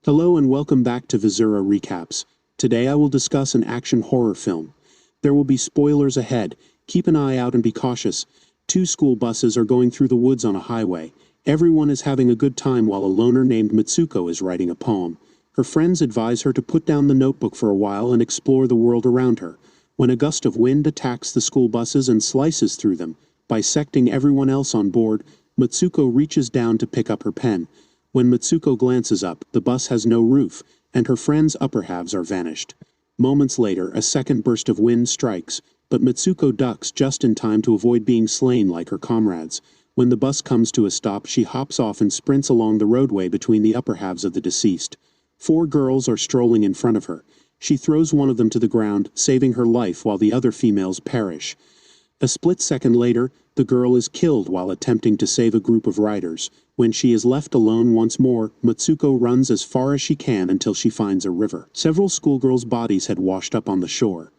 Hello and welcome back to Vizura Recaps. Today I will discuss an action horror film. There will be spoilers ahead. Keep an eye out and be cautious. Two school buses are going through the woods on a highway. Everyone is having a good time while a loner named Mitsuko is writing a poem. Her friends advise her to put down the notebook for a while and explore the world around her. When a gust of wind attacks the school buses and slices through them, bisecting everyone else on board, Mitsuko reaches down to pick up her pen. When Mitsuko glances up, the bus has no roof, and her friends' upper halves are vanished. Moments later, a second burst of wind strikes, but Mitsuko ducks just in time to avoid being slain like her comrades. When the bus comes to a stop, she hops off and sprints along the roadway between the upper halves of the deceased. Four girls are strolling in front of her. She throws one of them to the ground, saving her life while the other females perish. A split second later, the girl is killed while attempting to save a group of riders. When she is left alone once more, Mitsuko runs as far as she can until she finds a river. Several schoolgirls' bodies had washed up on the shore.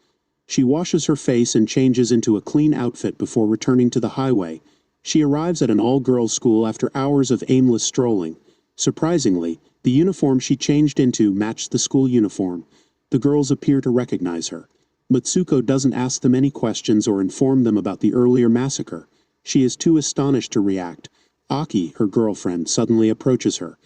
She washes her face and changes into a clean outfit before returning to the highway. She arrives at an all-girls school after hours of aimless strolling. Surprisingly, the uniform she changed into matched the school uniform. The girls appear to recognize her. Mitsuko doesn't ask them any questions or inform them about the earlier massacre. She is too astonished to react. Aki, her girlfriend, suddenly approaches her.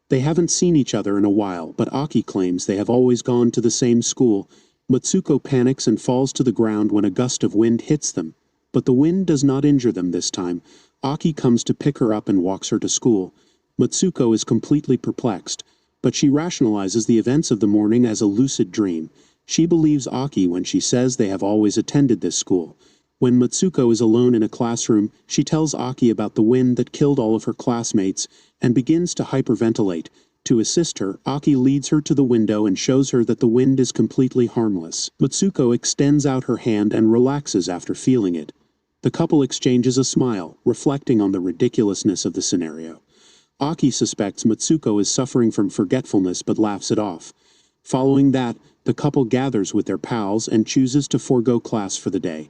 They haven't seen each other in a while, but Aki claims they have always gone to the same school. Mitsuko panics and falls to the ground when a gust of wind hits them. But the wind does not injure them this time. Aki comes to pick her up and walks her to school. Mitsuko is completely perplexed, but she rationalizes the events of the morning as a lucid dream. She believes Aki when she says they have always attended this school. When Mitsuko is alone in a classroom, she tells Aki about the wind that killed all of her classmates and begins to hyperventilate. To assist her, Aki leads her to the window and shows her that the wind is completely harmless. Mitsuko extends out her hand and relaxes after feeling it. The couple exchanges a smile, reflecting on the ridiculousness of the scenario. Aki suspects Mitsuko is suffering from forgetfulness but laughs it off. Following that, the couple gathers with their pals and chooses to forego class for the day.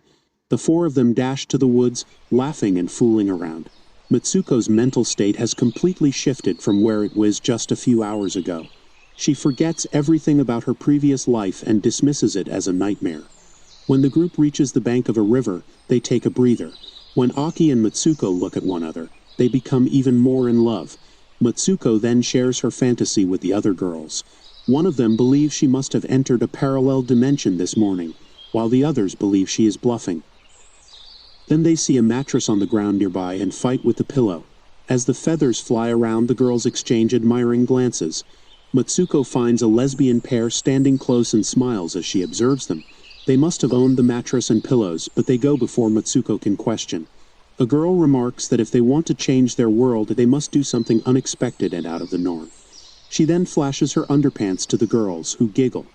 The four of them dash to the woods, laughing and fooling around. Mitsuko's mental state has completely shifted from where it was just a few hours ago. She forgets everything about her previous life and dismisses it as a nightmare. When the group reaches the bank of a river, they take a breather. When Aki and Mitsuko look at one another, they become even more in love. Mitsuko then shares her fantasy with the other girls. One of them believes she must have entered a parallel dimension this morning, while the others believe she is bluffing. Then they see a mattress on the ground nearby and fight with the pillow. As the feathers fly around, the girls exchange admiring glances. Mitsuko finds a lesbian pair standing close and smiles as she observes them. They must have owned the mattress and pillows, but they go before Mitsuko can question. A girl remarks that if they want to change their world, they must do something unexpected and out of the norm. She then flashes her underpants to the girls, who giggle.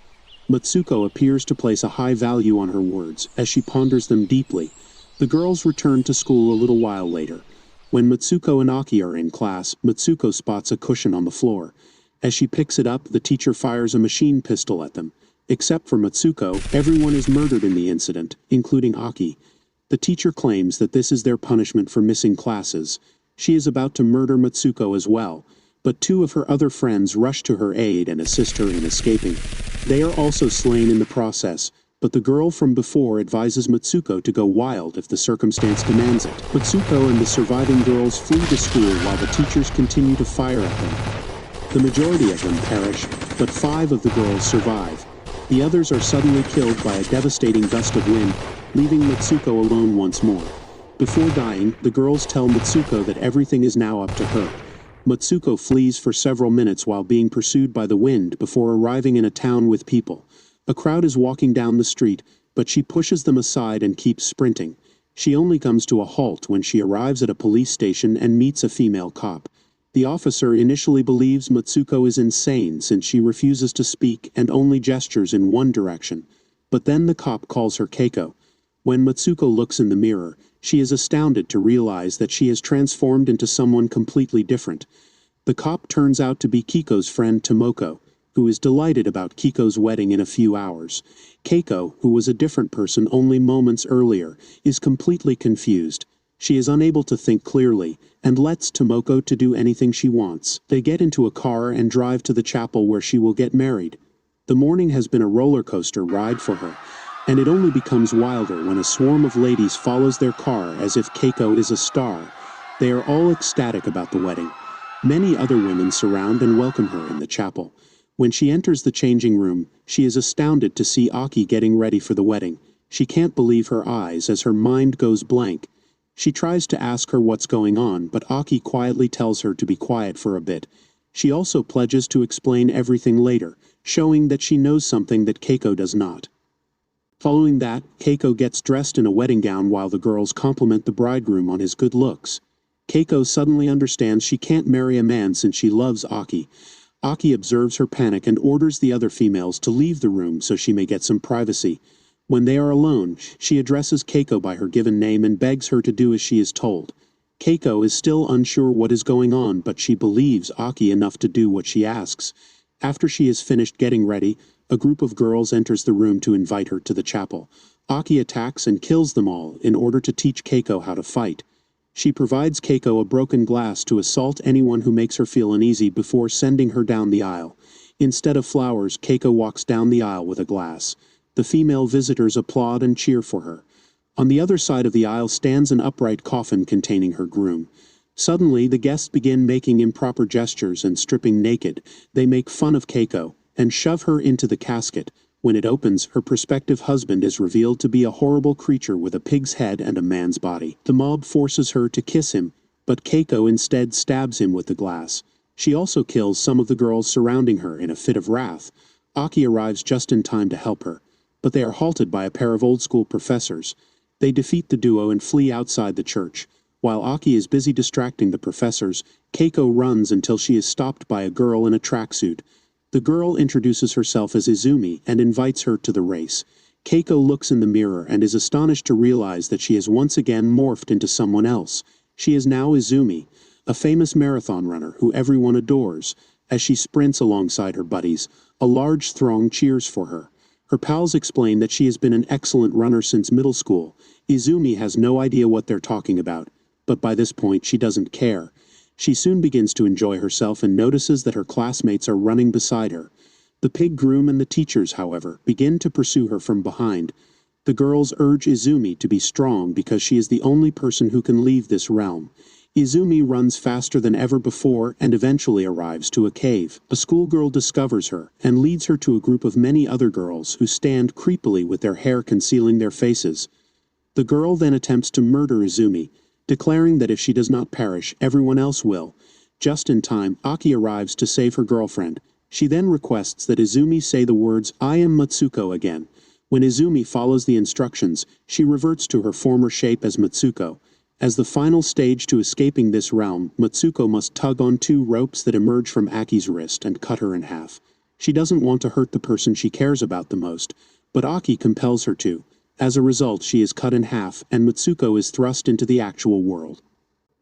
Mitsuko appears to place a high value on her words, as she ponders them deeply. The girls return to school a little while later. When Mitsuko and Aki are in class, Mitsuko spots a cushion on the floor. As she picks it up, the teacher fires a machine pistol at them. Except for Mitsuko, everyone is murdered in the incident, including Aki. The teacher claims that this is their punishment for missing classes. She is about to murder Mitsuko as well, but two of her other friends rush to her aid and assist her in escaping. They are also slain in the process, but the girl from before advises Mitsuko to go wild if the circumstance demands it. Mitsuko and the surviving girls flee to school while the teachers continue to fire at them. The majority of them perish, but 5 of the girls survive. The others are suddenly killed by a devastating gust of wind, leaving Mitsuko alone once more. Before dying, the girls tell Mitsuko that everything is now up to her. Mitsuko flees for several minutes while being pursued by the wind before arriving in a town with people. A crowd is walking down the street, but she pushes them aside and keeps sprinting. She only comes to a halt when she arrives at a police station and meets a female cop. The officer initially believes Mitsuko is insane since she refuses to speak and only gestures in one direction. But then the cop calls her Keiko. When Mitsuko looks in the mirror, she is astounded to realize that she has transformed into someone completely different. The cop turns out to be Kiko's friend Tomoko, who is delighted about Kiko's wedding in a few hours. Keiko, who was a different person only moments earlier, is completely confused. She is unable to think clearly, and lets Tomoko to do anything she wants. They get into a car and drive to the chapel where she will get married. The morning has been a roller coaster ride for her, and it only becomes wilder when a swarm of ladies follows their car as if Keiko is a star. They are all ecstatic about the wedding. Many other women surround and welcome her in the chapel. When she enters the changing room, she is astounded to see Aki getting ready for the wedding. She can't believe her eyes as her mind goes blank. She tries to ask her what's going on, but Aki quietly tells her to be quiet for a bit. She also pledges to explain everything later, showing that she knows something that Keiko does not. Following that, Keiko gets dressed in a wedding gown while the girls compliment the bridegroom on his good looks. Keiko suddenly understands she can't marry a man since she loves Aki. Aki observes her panic and orders the other females to leave the room so she may get some privacy. When they are alone, she addresses Keiko by her given name and begs her to do as she is told. Keiko is still unsure what is going on, but she believes Aki enough to do what she asks. After she is finished getting ready, a group of girls enters the room to invite her to the chapel. Aki attacks and kills them all in order to teach Keiko how to fight. She provides Keiko a broken glass to assault anyone who makes her feel uneasy before sending her down the aisle. Instead of flowers, Keiko walks down the aisle with a glass. The female visitors applaud and cheer for her. On the other side of the aisle stands an upright coffin containing her groom. Suddenly, the guests begin making improper gestures and stripping naked. They make fun of Keiko and shove her into the casket. When it opens, her prospective husband is revealed to be a horrible creature with a pig's head and a man's body. The mob forces her to kiss him, but Keiko instead stabs him with the glass. She also kills some of the girls surrounding her in a fit of wrath. Aki arrives just in time to help her, but they are halted by a pair of old-school professors. They defeat the duo and flee outside the church. While Aki is busy distracting the professors, Keiko runs until she is stopped by a girl in a tracksuit. The girl introduces herself as Izumi and invites her to the race. Keiko looks in the mirror and is astonished to realize that she has once again morphed into someone else. She is now Izumi, a famous marathon runner who everyone adores. As she sprints alongside her buddies, a large throng cheers for her. Her pals explain that she has been an excellent runner since middle school. Izumi has no idea what they're talking about, but by this point she doesn't care. She soon begins to enjoy herself and notices that her classmates are running beside her. The pig groom and the teachers, however, begin to pursue her from behind. The girls urge Izumi to be strong because she is the only person who can leave this realm. Izumi runs faster than ever before and eventually arrives to a cave. A schoolgirl discovers her and leads her to a group of many other girls who stand creepily with their hair concealing their faces. The girl then attempts to murder Izumi, declaring that if she does not perish, everyone else will. Just in time, Aki arrives to save her girlfriend. She then requests that Izumi say the words, "I am Matsuko" again. When Izumi follows the instructions, she reverts to her former shape as Matsuko. As the final stage to escaping this realm, Matsuko must tug on two ropes that emerge from Aki's wrist and cut her in half. She doesn't want to hurt the person she cares about the most, but Aki compels her to. As a result, she is cut in half, and Matsuko is thrust into the actual world.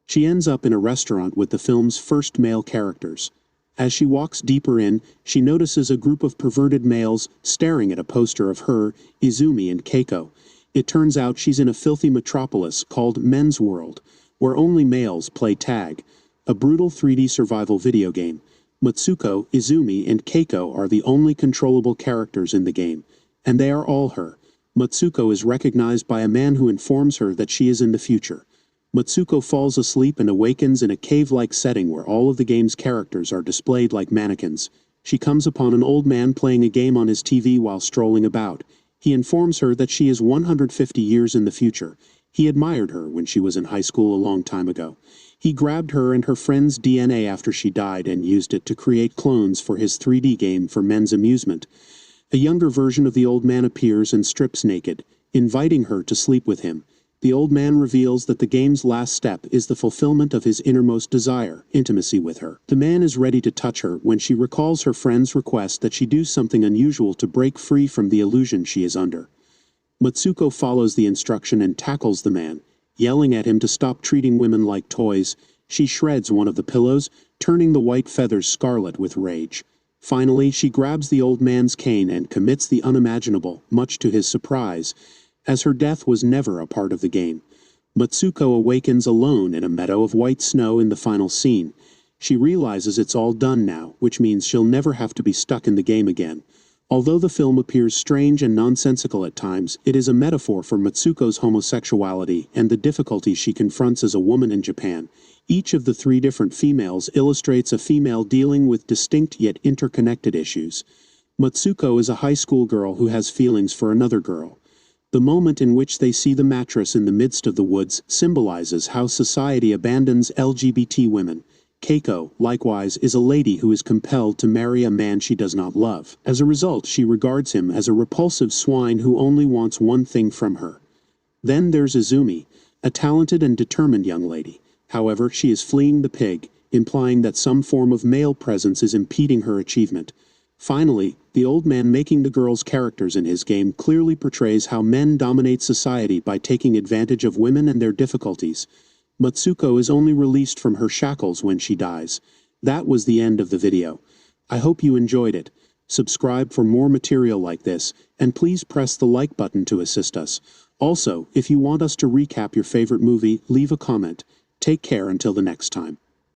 She ends up in a restaurant with the film's first male characters. As she walks deeper in, she notices a group of perverted males staring at a poster of her, Izumi, and Keiko. It turns out she's in a filthy metropolis called Men's World, where only males play tag, a brutal 3D survival video game. Matsuko, Izumi, and Keiko are the only controllable characters in the game, and they are all her. Matsuko is recognized by a man who informs her that she is in the future. Matsuko falls asleep and awakens in a cave-like setting where all of the game's characters are displayed like mannequins. She comes upon an old man playing a game on his TV while strolling about. He informs her that she is 150 years in the future. He admired her when she was in high school a long time ago. He grabbed her and her friend's DNA after she died and used it to create clones for his 3D game for men's amusement. A younger version of the old man appears and strips naked, inviting her to sleep with him. The old man reveals that the game's last step is the fulfillment of his innermost desire, intimacy with her. The man is ready to touch her when she recalls her friend's request that she do something unusual to break free from the illusion she is under. Matsuko follows the instruction and tackles the man, yelling at him to stop treating women like toys. She shreds one of the pillows, turning the white feathers scarlet with rage. Finally, she grabs the old man's cane and commits the unimaginable, much to his surprise, as her death was never a part of the game. Matsuko awakens alone in a meadow of white snow in the final scene. She realizes it's all done now, which means she'll never have to be stuck in the game again. Although the film appears strange and nonsensical at times, it is a metaphor for Matsuko's homosexuality and the difficulties she confronts as a woman in Japan. Each of the three different females illustrates a female dealing with distinct yet interconnected issues. Matsuko is a high school girl who has feelings for another girl. The moment in which they see the mattress in the midst of the woods symbolizes how society abandons LGBT women. Keiko, likewise, is a lady who is compelled to marry a man she does not love. As a result, she regards him as a repulsive swine who only wants one thing from her. Then there's Izumi, a talented and determined young lady. However, she is fleeing the pig, implying that some form of male presence is impeding her achievement. Finally, the old man making the girls' characters in his game clearly portrays how men dominate society by taking advantage of women and their difficulties. Matsuko is only released from her shackles when she dies. That was the end of the video. I hope you enjoyed it. Subscribe for more material like this, and please press the like button to assist us. Also, if you want us to recap your favorite movie, leave a comment. Take care until the next time.